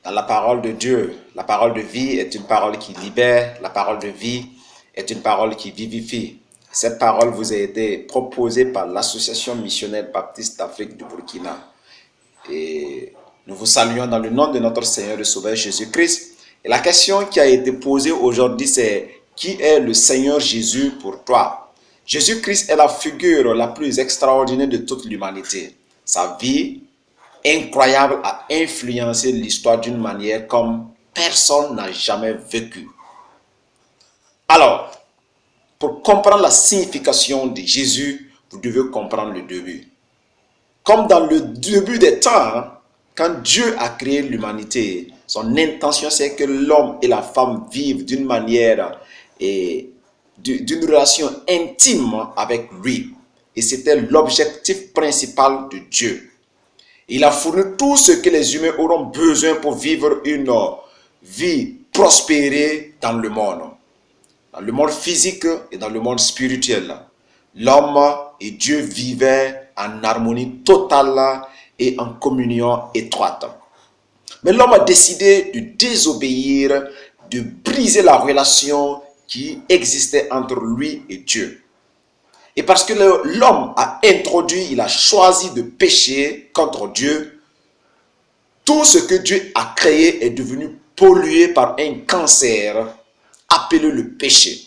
dans la parole de Dieu. La parole de vie est une parole qui libère, la parole de vie est une parole qui vivifie. Cette parole vous a été proposée par l'Association missionnaire baptiste d'Afrique du Burkina. Et nous vous saluons dans le nom de notre Seigneur et Sauveur Jésus-Christ. Et la question qui a été posée aujourd'hui, c'est: qui est le Seigneur Jésus pour toi? Jésus-Christ est la figure la plus extraordinaire de toute l'humanité. Sa vie incroyable a influencé l'histoire d'une manière comme personne n'a jamais vécu. Alors, pour comprendre la signification de Jésus, vous devez comprendre le début. Comme dans le début des temps, quand Dieu a créé l'humanité, son intention c'est que l'homme et la femme vivent d'une manière et d'une relation intime avec lui. Et c'était l'objectif principal de Dieu. Il a fourni tout ce que les humains auront besoin pour vivre une vie prospérée dans le monde physique et dans le monde spirituel. L'homme et Dieu vivaient en harmonie totale et en communion étroite. Mais l'homme a décidé de désobéir, de briser la relation qui existait entre lui et Dieu. Et parce que l'homme a introduit, il a choisi de pécher contre Dieu, tout ce que Dieu a créé est devenu pollué par un cancer appelé le péché.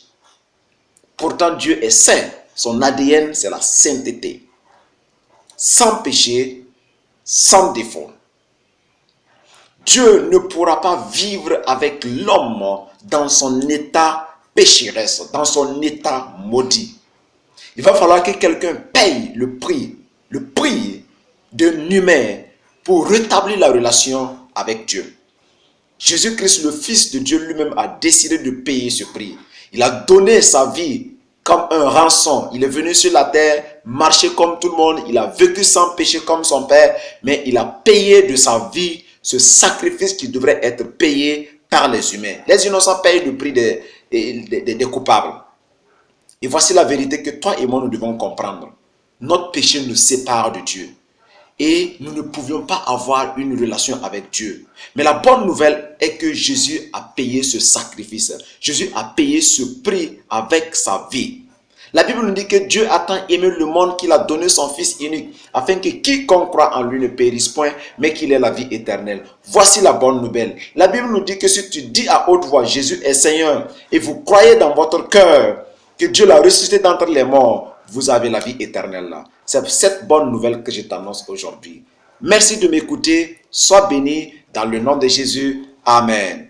Pourtant, Dieu est saint. Son ADN, c'est la sainteté. Sans péché, sans défaut. Dieu ne pourra pas vivre avec l'homme dans son état pécheresse, dans son état maudit. Il va falloir que quelqu'un paye le prix d'un humain pour rétablir la relation avec Dieu. Jésus-Christ, le Fils de Dieu lui-même, a décidé de payer ce prix. Il a donné sa vie comme un rançon. Il est venu sur la terre, marcher comme tout le monde. Il a vécu sans péché comme son Père, mais il a payé de sa vie ce sacrifice qui devrait être payé par les humains. Les innocents payent le prix des coupables. Et voici la vérité que toi et moi nous devons comprendre. Notre péché nous sépare de Dieu. Et nous ne pouvions pas avoir une relation avec Dieu. Mais la bonne nouvelle est que Jésus a payé ce sacrifice. Jésus a payé ce prix avec sa vie. La Bible nous dit que Dieu a tant aimé le monde qu'il a donné son Fils unique, afin que quiconque croit en lui ne périsse point, mais qu'il ait la vie éternelle. Voici la bonne nouvelle. La Bible nous dit que si tu dis à haute voix, Jésus est Seigneur, et vous croyez dans votre cœur que Dieu l'a ressuscité d'entre les morts, vous avez la vie éternelle là. C'est cette bonne nouvelle que je t'annonce aujourd'hui. Merci de m'écouter. Sois béni dans le nom de Jésus. Amen.